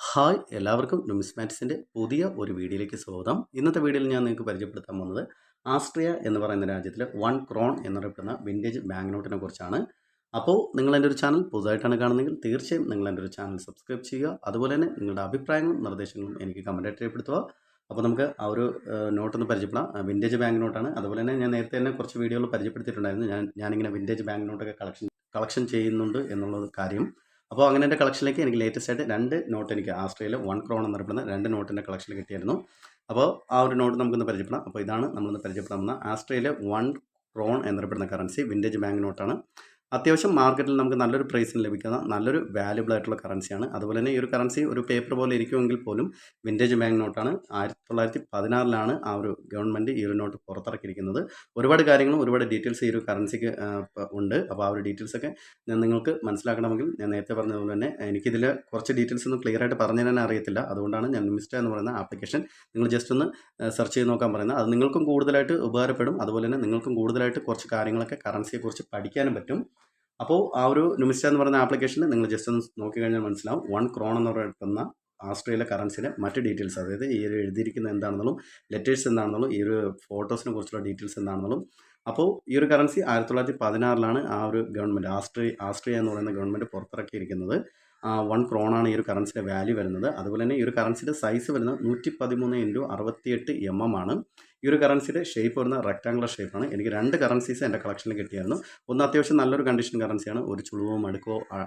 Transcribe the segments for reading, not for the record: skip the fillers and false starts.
Hi എല്ലാവർക്കും നുമിസ്മാറ്റിക്സിൻ്റെ പുതിയ ഒരു വീഡിയോയിലേക്ക് സ്വാഗതം. ഇന്നത്തെ വീഡിയോയിൽ ഞാൻ നിങ്ങൾക്ക് പരിചയപ്പെടുത്താൻ പോകുന്നത് ആസ്ട്രിയ എന്ന് പറയുന്ന രാജ്യത്തിലെ 1 ക്രോൺ എന്നറിയപ്പെടുന്ന വിൻറ്റേജ് ബാങ്ക് നോട്ടിനെ കുറിച്ചാണ്. അപ്പോൾ നിങ്ങൾ എൻ്റെ ഒരു ചാനൽ പുതുതായിട്ടാണ് കാണുന്നതെങ്കിൽ തീർച്ചയായും നിങ്ങൾ എൻ്റെ ഒരു ചാനൽ സബ്സ്ക്രൈബ് ചെയ്യുക. അതുപോലെ തന്നെ നിങ്ങളുടെ അഭിപ്രായങ്ങളും നിർദ്ദേശങ്ങളും എനിക്ക് കമൻറ്റായിട്ട് രേഖപ്പെടുത്തുക. അപ്പോൾ നമുക്ക് ആ ഒരു നോട്ടൊന്ന് പരിചയപ്പെടാം. വിൻറ്റേജ് ബാങ്ക് നോട്ടാണ്. അതുപോലെ തന്നെ ഞാൻ നേരത്തെ തന്നെ കുറച്ച് വീഡിയോകൾ പരിചയപ്പെടുത്തിയിട്ടുണ്ടായിരുന്നു. ഞാനിങ്ങനെ വിൻറ്റേജ് ബാങ്ക് നോട്ടൊക്കെ കളക്ഷൻ ചെയ്യുന്നുണ്ട് എന്നുള്ളത് കാര്യം. അപ്പോൾ അങ്ങനെ എൻ്റെ കളക്ഷനിലേക്ക് എനിക്ക് ലേറ്റസ്റ്റ് ആയിട്ട് 2 നോട്ട് എനിക്ക് ആസ്ട്രേലിയ 1 ക്രോൺ എന്നറിയപ്പെടുന്ന 2 നോട്ടിൻ്റെ കളക്ഷൻ കിട്ടിയായിരുന്നു. അപ്പോൾ ആ ഒരു നോട്ട് നമുക്കൊന്ന് പരിചയപ്പെടാം. അപ്പോൾ ഇതാണ് നമ്മളിന്ന് പരിചയപ്പെടാൻ പോകുന്ന ആസ്ട്രേലിയ 1 ക്രോൺ എന്നറിയപ്പെടുന്ന കറൻസി വിൻറ്റേജ് ബാങ്ക് നോട്ടാണ്. അത്യാവശ്യം മാർക്കറ്റിൽ നമുക്ക് നല്ലൊരു പ്രൈസിന് ലഭിക്കുന്ന നല്ലൊരു വാല്യുബിൾ ആയിട്ടുള്ള കറൻസിയാണ്. അതുപോലെ തന്നെ ഈ ഒരു കറൻസി ഒരു പേപ്പർ പോലെ ഇരിക്കുമെങ്കിൽ പോലും വിൻറ്റേജ് ബാങ്ക് നോട്ടാണ്. 1916 ആ ഒരു ഗവൺമെൻറ് ഈ ഒരു നോട്ട് പുറത്തിറക്കിയിരിക്കുന്നത്. ഒരുപാട് കാര്യങ്ങളും ഒരുപാട് ഡീറ്റെയിൽസ് ഈ ഒരു കറൻസിക്ക് ഉണ്ട്. അപ്പോൾ ആ ഒരു ഡീറ്റെയിൽസൊക്കെ ഞാൻ നിങ്ങൾക്ക് മനസ്സിലാക്കണമെങ്കിൽ ഞാൻ നേരത്തെ പറഞ്ഞതുപോലെ തന്നെ എനിക്കിതിൽ കുറച്ച് ഡീറ്റെയിൽസ് ഒന്നും ക്ലിയർ ആയിട്ട് പറഞ്ഞു തരാൻ അറിയത്തില്ല. അതുകൊണ്ടാണ് ഞാൻ നിമിസ്റ്റ എന്ന് പറയുന്ന ആപ്ലിക്കേഷൻ നിങ്ങൾ ജസ്റ്റ് ഒന്ന് സെർച്ച് ചെയ്ത് നോക്കാൻ പറയുന്നത്. അത് നിങ്ങൾക്കും കൂടുതലായിട്ട് ഉപകാരപ്പെടും. അതുപോലെ തന്നെ നിങ്ങൾക്കും കൂടുതലായിട്ട് കുറച്ച് കാര്യങ്ങളൊക്കെ കറൻസിയെക്കുറിച്ച് പഠിക്കാനും പറ്റും. അപ്പോൾ ആ ഒരു നിമിസ്റ്റ എന്ന് പറയുന്ന ആപ്ലിക്കേഷനിൽ നിങ്ങൾ ജസ്റ്റ് ഒന്ന് നോക്കിക്കഴിഞ്ഞാൽ മനസ്സിലാവും 1 ക്രോൺ എന്ന് പറയുന്ന ആസ്ട്രേലിയ കറൻസിയുടെ മറ്റ് ഡീറ്റെയിൽസ്, അതായത് ഈ ഒരു എഴുതിയിരിക്കുന്നത് എന്താണെന്നുള്ളതും ലെറ്റേഴ്സ് എന്താണെന്നുള്ളതും ഈ ഒരു ഫോട്ടോസിനെ കുറിച്ചുള്ള ഡീറ്റെയിൽസ് എന്താണെന്നുള്ളതും. അപ്പോൾ ഈ ഒരു കറൻസി 1916 ആ ഒരു ഗവൺമെൻറ് ആസ്ട്രിയ എന്ന് പറയുന്ന ഗവൺമെൻറ് പുറത്തിറക്കിയിരിക്കുന്നത്. 1 ക്രോണാണ് ഈ ഒരു കറൻസിയുടെ വാല്യൂ വരുന്നത്. അതുപോലെ തന്നെ ഈ ഒരു കറൻസിയുടെ സൈസ് വരുന്നത് 113x68 ആണ്. ഈ ഒരു കറൻസിയുടെ ഷേപ്പ് വരുന്ന റെക്ടാങ്കുലർ ഷേപ്പാണ്. എനിക്ക് 2 കറൻസീസ് എൻ്റെ കളക്ഷനിൽ കിട്ടിയായിരുന്നു. ഒന്ന് അത്യാവശ്യം നല്ലൊരു കണ്ടീഷൻ കറൻസിയാണ്. ഒരു ചുളിവോ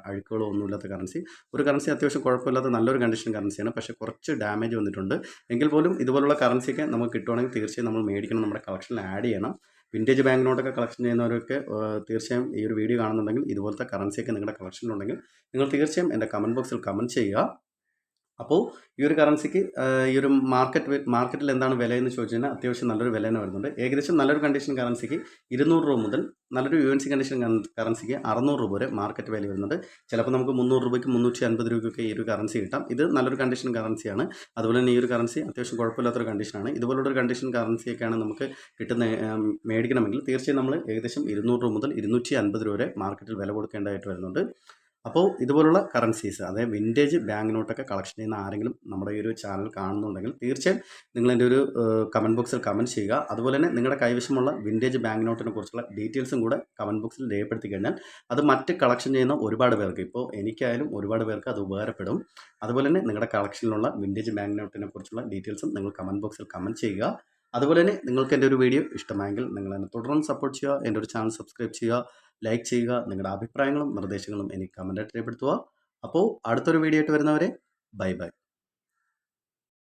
അഴുക്കുകളോ ഒന്നുമില്ലാത്ത കറൻസി. ഒരു കറൻസി അത്യാവശ്യം കുഴപ്പമില്ലാത്ത നല്ലൊരു കണ്ടീഷൻ കറൻസിയാണ്. പക്ഷേ കുറച്ച് ഡാമേജ് വന്നിട്ടുണ്ട്. എങ്കിൽ പോലും ഇതുപോലുള്ള കറൻസിയൊക്കെ നമുക്ക് കിട്ടുവാണെങ്കിൽ തീർച്ചയായും നമ്മൾ മേടിക്കണം, നമ്മുടെ കളക്ഷനിൽ ആഡ് ചെയ്യണം. വിൻറ്റേജ് ബാങ്ക് നോട്ടൊക്കെ കളക്ഷൻ ചെയ്യുന്നവരൊക്കെ തീർച്ചയായും ഈ ഒരു വീഡിയോ കാണുന്നുണ്ടെങ്കിൽ ഇതുപോലത്തെ കറൻസിയൊക്കെ നിങ്ങളുടെ കളക്ഷനിലുണ്ടെങ്കിൽ നിങ്ങൾ തീർച്ചയായും എൻ്റെ കമൻറ്റ് ബോക്സിൽ കമൻറ്റ് ചെയ്യുക. അപ്പോൾ ഈ ഒരു കറൻസിക്ക് ഈ ഒരു മാർക്കറ്റിൽ എന്താണ് വില എന്ന് ചോദിച്ചു കഴിഞ്ഞാൽ അത്യാവശ്യം നല്ലൊരു വില തന്നെ വരുന്നുണ്ട്. ഏകദേശം നല്ലൊരു കണ്ടീഷൻ കറൻസിക്ക് 200 രൂപ മുതൽ നല്ലൊരു UNC കണ്ടീഷൻ കറൻസിക്ക് 600 രൂപ വരെ മാർക്കറ്റ് വില വരുന്നുണ്ട്. ചിലപ്പോൾ നമുക്ക് 300 രൂപയ്ക്ക് 350 രൂപയ്ക്കൊക്കെ ഈ ഒരു കറൻസി കിട്ടാം. ഇത് നല്ലൊരു കണ്ടീഷൻ കറൻസിയാണ്. അതുപോലെ തന്നെ ഈ ഒരു കറൻസി അത്യാവശ്യം കുഴപ്പമില്ലാത്തൊരു കണ്ടീഷനാണ്. ഇതുപോലുള്ളൊരു കണ്ടീഷൻ കറൻസിയൊക്കെയാണ് നമുക്ക് മേടിക്കണമെങ്കിൽ തീർച്ചയായും നമ്മൾ ഏകദേശം 200 രൂപ മുതൽ 250 രൂപ വരെ മാർക്കറ്റിൽ വില കൊടുക്കേണ്ടതായിട്ട് വരുന്നുണ്ട്. അപ്പോൾ ഇതുപോലുള്ള കറൻസീസ്, അതായത് വിൻറ്റേജ് ബാങ്ക് നോട്ടൊക്കെ കളക്ഷൻ ചെയ്യുന്ന ആരെങ്കിലും നമ്മുടെ ഈ ഒരു ചാനൽ കാണുന്നുണ്ടെങ്കിൽ തീർച്ചയായും നിങ്ങൾ എൻ്റെ ഒരു കമൻറ്റ് ബോക്സിൽ കമൻറ്റ് ചെയ്യുക. അതുപോലെ തന്നെ നിങ്ങളുടെ കൈവശമുള്ള വിൻറ്റേജ് ബാങ്ക് നോട്ടിനെ കുറിച്ചുള്ള ഡീറ്റെയിൽസും കൂടെ കമൻറ്റ് ബോക്സിൽ രേഖപ്പെടുത്തി കഴിഞ്ഞാൽ അത് മറ്റ് കളക്ഷൻ ചെയ്യുന്ന ഒരുപാട് പേർക്ക്, ഇപ്പോൾ എനിക്കായാലും ഒരുപാട് പേർക്ക് അത് ഉപകാരപ്പെടും. അതുപോലെ തന്നെ നിങ്ങളുടെ കളക്ഷനിലുള്ള വിൻറ്റേജ് ബാങ്ക് നോട്ടിനെ കുറിച്ചുള്ള ഡീറ്റെയിൽസും നിങ്ങൾ കമൻറ്റ് ബോക്സിൽ കമൻറ്റ് ചെയ്യുക. അതുപോലെ തന്നെ നിങ്ങൾക്ക് എൻ്റെ ഒരു വീഡിയോ ഇഷ്ടമായെങ്കിൽ നിങ്ങൾ എന്നെ തുടർന്ന് സപ്പോർട്ട് ചെയ്യുക. എൻ്റെ ഒരു ചാനൽ സബ്സ്ക്രൈബ് ചെയ്യുക, ലൈക്ക് ചെയ്യുക. നിങ്ങളുടെ അഭിപ്രായങ്ങളും നിർദ്ദേശങ്ങളും എനിക്ക് കമൻറ്റായിട്ട് രേഖപ്പെടുത്തുക. അപ്പോൾ അടുത്തൊരു വീഡിയോ ആയിട്ട് വരുന്നവരെ ബൈ ബൈ.